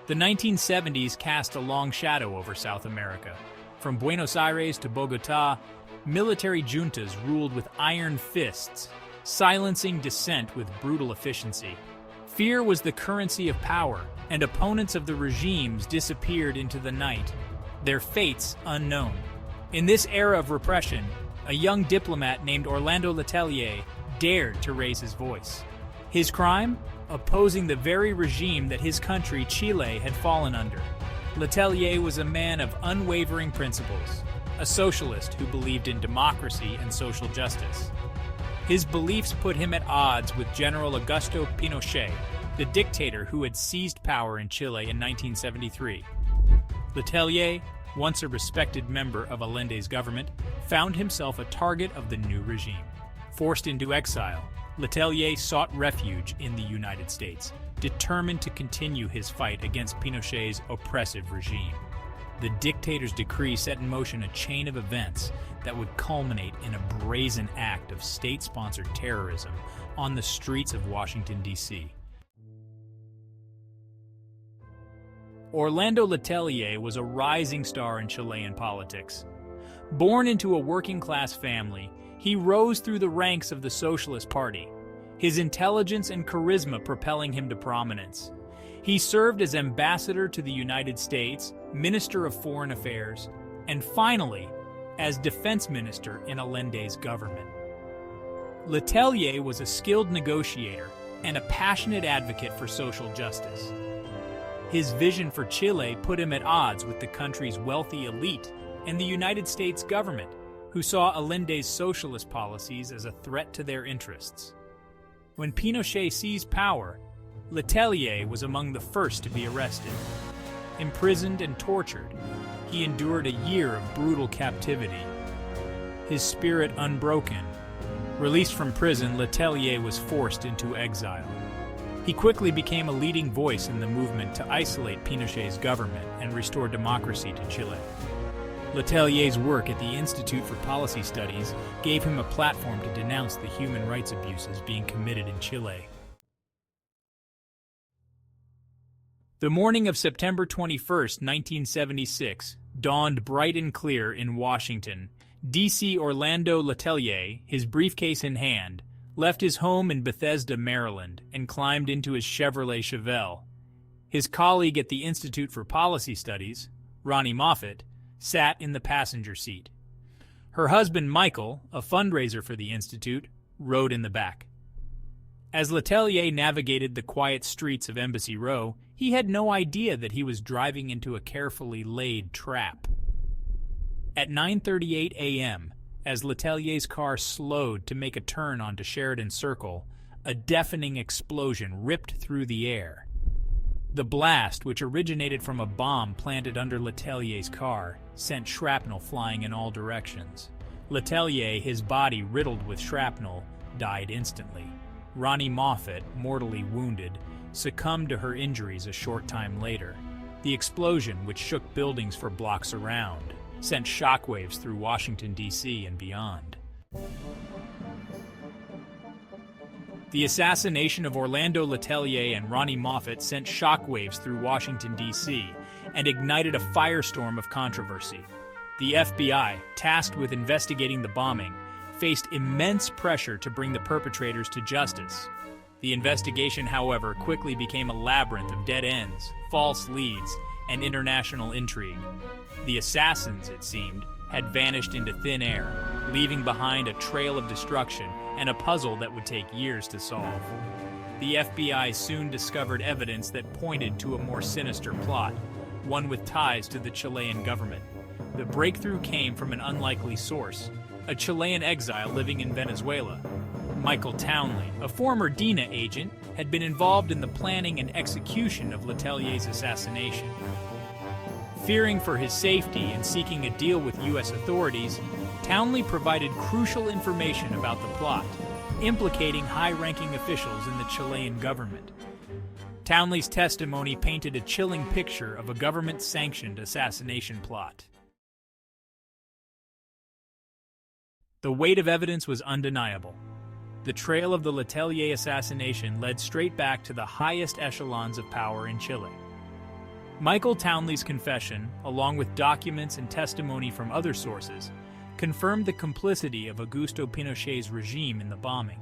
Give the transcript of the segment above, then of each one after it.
The 1970s cast a long shadow over South America. From Buenos Aires to Bogotá, military juntas ruled with iron fists, silencing dissent with brutal efficiency. Fear was the currency of power, and opponents of the regimes disappeared into the night, their fates unknown. In this era of repression, a young diplomat named Orlando Letelier dared to raise his voice. His crime? Opposing the very regime that his country, Chile, had fallen under. Letelier was a man of unwavering principles, a socialist who believed in democracy and social justice. His beliefs put him at odds with General Augusto Pinochet, the dictator who had seized power in Chile in 1973. Letelier, once a respected member of Allende's government, found himself a target of the new regime. Forced into exile, Letelier sought refuge in the United States, determined to continue his fight against Pinochet's oppressive regime. The dictator's decree set in motion a chain of events that would culminate in a brazen act of state-sponsored terrorism on the streets of Washington, D.C. Orlando Letelier was a rising star in Chilean politics. Born into a working-class family, he rose through the ranks of the Socialist Party, his intelligence and charisma propelling him to prominence. He served as ambassador to the United States, Minister of Foreign Affairs, and finally, as defense minister in Allende's government. Letelier was a skilled negotiator and a passionate advocate for social justice. His vision for Chile put him at odds with the country's wealthy elite and the United States government, who saw Allende's socialist policies as a threat to their interests. When Pinochet seized power, Letelier was among the first to be arrested. Imprisoned and tortured, he endured a year of brutal captivity. His spirit unbroken, released from prison, Letelier was forced into exile. He quickly became a leading voice in the movement to isolate Pinochet's government and restore democracy to Chile. Letelier's work at the Institute for Policy Studies gave him a platform to denounce the human rights abuses being committed in Chile. The morning of September 21, 1976, dawned bright and clear in Washington. D.C. Orlando Letelier, his briefcase in hand, left his home in Bethesda, Maryland, and climbed into his Chevrolet Chevelle. His colleague at the Institute for Policy Studies, Ronnie Moffett, sat in the passenger seat. Her husband, Michael, a fundraiser for the Institute, rode in the back. As Letelier navigated the quiet streets of Embassy Row, he had no idea that he was driving into a carefully laid trap. At 9:38 a.m., as Letelier's car slowed to make a turn onto Sheridan Circle, a deafening explosion ripped through the air. The blast, which originated from a bomb planted under Letelier's car, sent shrapnel flying in all directions. Letelier, his body riddled with shrapnel, died instantly. Ronnie Moffett, mortally wounded, succumbed to her injuries a short time later. The explosion, which shook buildings for blocks around, sent shockwaves through Washington, D.C. and beyond. The assassination of Orlando Letelier and Ronnie Moffett sent shockwaves through Washington, D.C., and ignited a firestorm of controversy. The FBI, tasked with investigating the bombing, faced immense pressure to bring the perpetrators to justice. The investigation, however, quickly became a labyrinth of dead ends, false leads, and international intrigue. The assassins, it seemed, had vanished into thin air, leaving behind a trail of destruction and a puzzle that would take years to solve. The FBI soon discovered evidence that pointed to a more sinister plot, one with ties to the Chilean government. The breakthrough came from an unlikely source, a Chilean exile living in Venezuela. Michael Townley, a former DINA agent, had been involved in the planning and execution of Letelier's assassination. Fearing for his safety and seeking a deal with U.S. authorities, Townley provided crucial information about the plot, implicating high-ranking officials in the Chilean government. Townley's testimony painted a chilling picture of a government-sanctioned assassination plot. The weight of evidence was undeniable. The trail of the Letelier assassination led straight back to the highest echelons of power in Chile. Michael Townley's confession, along with documents and testimony from other sources, confirmed the complicity of Augusto Pinochet's regime in the bombing.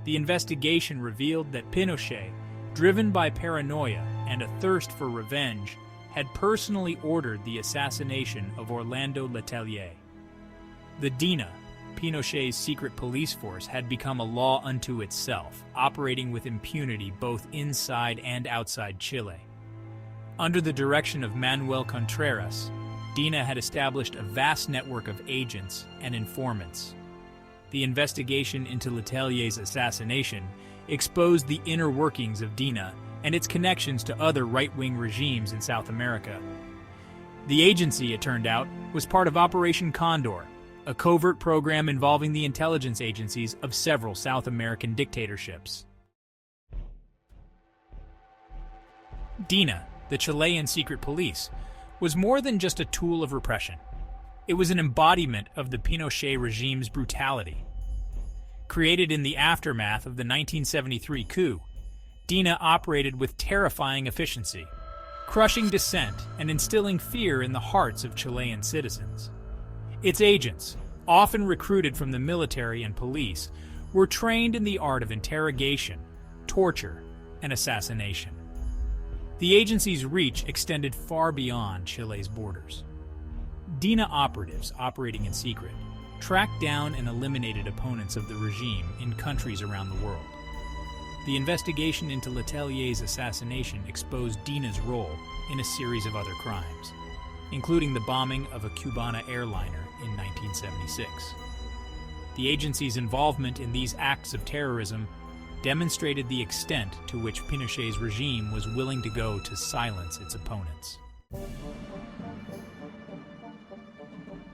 The investigation revealed that Pinochet, driven by paranoia and a thirst for revenge, had personally ordered the assassination of Orlando Letelier. The DINA, Pinochet's secret police force, had become a law unto itself, operating with impunity both inside and outside Chile. Under the direction of Manuel Contreras, DINA had established a vast network of agents and informants. The investigation into Letelier's assassination exposed the inner workings of DINA and its connections to other right-wing regimes in South America. The agency, it turned out, was part of Operation Condor, a covert program involving the intelligence agencies of several South American dictatorships. DINA, the Chilean secret police, was more than just a tool of repression. It was an embodiment of the Pinochet regime's brutality. Created in the aftermath of the 1973 coup, DINA operated with terrifying efficiency, crushing dissent and instilling fear in the hearts of Chilean citizens. Its agents, often recruited from the military and police, were trained in the art of interrogation, torture, and assassination. The agency's reach extended far beyond Chile's borders. DINA operatives operating in secret tracked down and eliminated opponents of the regime in countries around the world. The investigation into Letelier's assassination exposed DINA's role in a series of other crimes, including the bombing of a Cubana airliner in 1976. The agency's involvement in these acts of terrorism demonstrated the extent to which Pinochet's regime was willing to go to silence its opponents.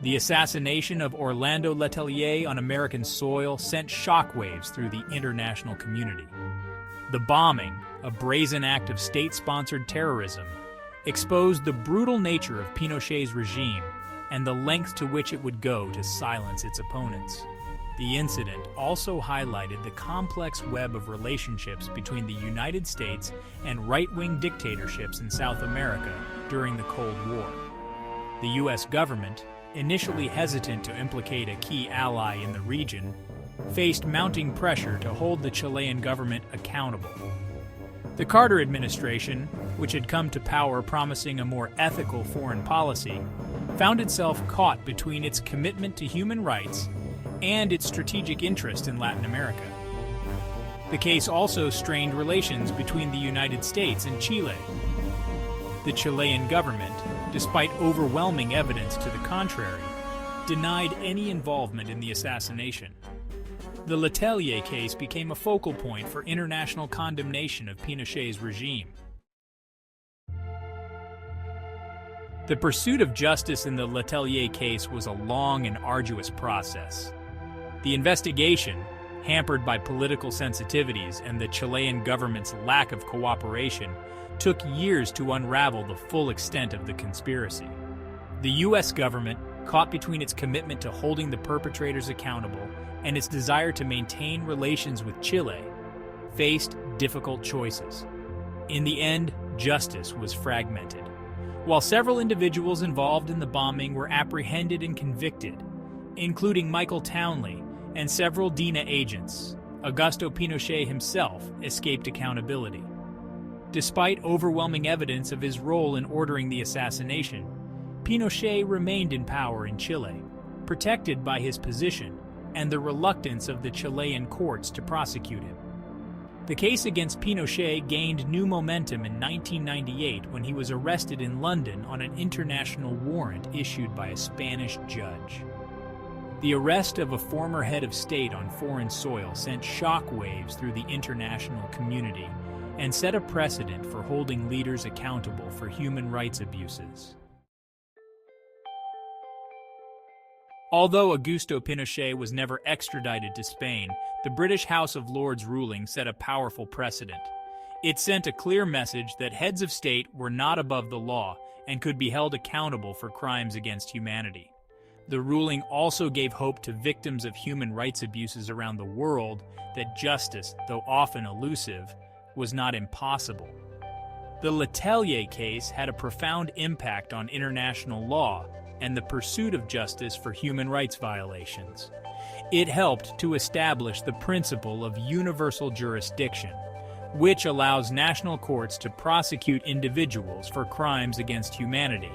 The assassination of Orlando Letelier on American soil sent shockwaves through the international community. The bombing, a brazen act of state-sponsored terrorism, exposed the brutal nature of Pinochet's regime and the length to which it would go to silence its opponents. The incident also highlighted the complex web of relationships between the United States and right-wing dictatorships in South America during the Cold War. The U.S. government, initially hesitant to implicate a key ally in the region, faced mounting pressure to hold the Chilean government accountable. The Carter administration, which had come to power promising a more ethical foreign policy, found itself caught between its commitment to human rights and its strategic interest in Latin America. The case also strained relations between the United States and Chile. The Chilean government, despite overwhelming evidence to the contrary, denied any involvement in the assassination. The Letelier case became a focal point for international condemnation of Pinochet's regime. The pursuit of justice in the Letelier case was a long and arduous process. The investigation, hampered by political sensitivities and the Chilean government's lack of cooperation, took years to unravel the full extent of the conspiracy. The U.S. government, caught between its commitment to holding the perpetrators accountable and its desire to maintain relations with Chile, faced difficult choices. In the end, justice was fragmented. While several individuals involved in the bombing were apprehended and convicted, including Michael Townley and several DINA agents, Augusto Pinochet himself escaped accountability. Despite overwhelming evidence of his role in ordering the assassination, Pinochet remained in power in Chile, protected by his position and the reluctance of the Chilean courts to prosecute him. The case against Pinochet gained new momentum in 1998 when he was arrested in London on an international warrant issued by a Spanish judge. The arrest of a former head of state on foreign soil sent shockwaves through the international community and set a precedent for holding leaders accountable for human rights abuses. Although Augusto Pinochet was never extradited to Spain, the British House of Lords ruling set a powerful precedent. It sent a clear message that heads of state were not above the law and could be held accountable for crimes against humanity. The ruling also gave hope to victims of human rights abuses around the world that justice, though often elusive, was not impossible. The Letelier case had a profound impact on international law and the pursuit of justice for human rights violations. It helped to establish the principle of universal jurisdiction, which allows national courts to prosecute individuals for crimes against humanity.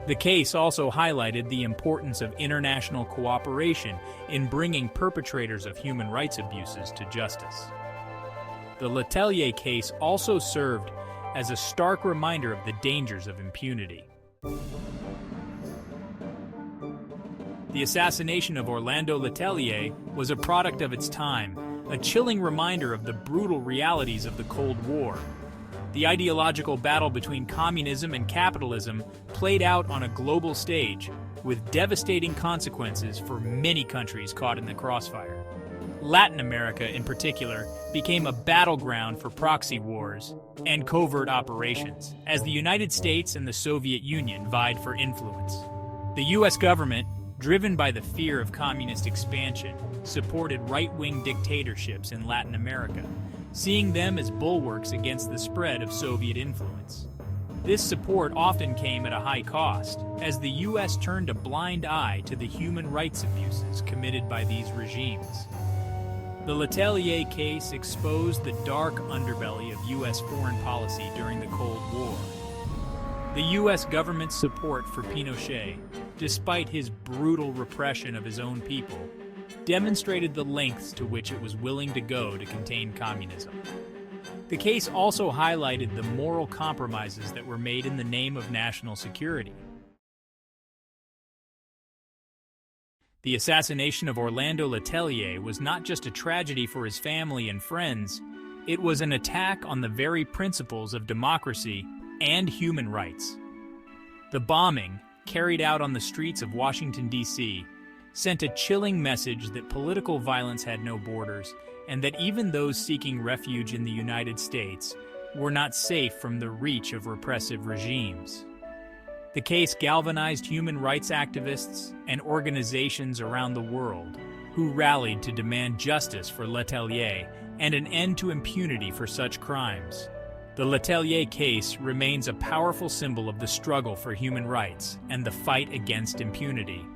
The case also highlighted the importance of international cooperation in bringing perpetrators of human rights abuses to justice. The Letelier case also served as a stark reminder of the dangers of impunity. The assassination of Orlando Letelier was a product of its time, a chilling reminder of the brutal realities of the Cold War. The ideological battle between communism and capitalism played out on a global stage, with devastating consequences for many countries caught in the crossfire. Latin America, in particular, became a battleground for proxy wars and covert operations, as the United States and the Soviet Union vied for influence. The U.S. government, driven by the fear of communist expansion, supported right-wing dictatorships in Latin America, seeing them as bulwarks against the spread of Soviet influence. This support often came at a high cost, as the U.S. turned a blind eye to the human rights abuses committed by these regimes. The Letelier case exposed the dark underbelly of U.S. foreign policy during the Cold War. The U.S. government's support for Pinochet, despite his brutal repression of his own people, demonstrated the lengths to which it was willing to go to contain communism. The case also highlighted the moral compromises that were made in the name of national security. The assassination of Orlando Letelier was not just a tragedy for his family and friends, it was an attack on the very principles of democracy and human rights. The bombing, carried out on the streets of Washington, D.C., sent a chilling message that political violence had no borders, and that even those seeking refuge in the United States were not safe from the reach of repressive regimes. The case galvanized human rights activists and organizations around the world who rallied to demand justice for Letelier and an end to impunity for such crimes. The Letelier case remains a powerful symbol of the struggle for human rights and the fight against impunity.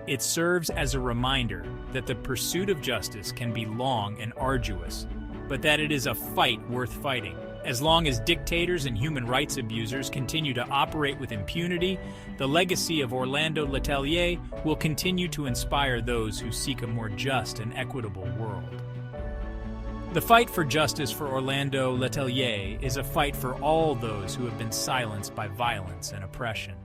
It serves as a reminder that the pursuit of justice can be long and arduous, but that it is a fight worth fighting. As long as dictators and human rights abusers continue to operate with impunity, the legacy of Orlando Letelier will continue to inspire those who seek a more just and equitable world. The fight for justice for Orlando Letelier is a fight for all those who have been silenced by violence and oppression.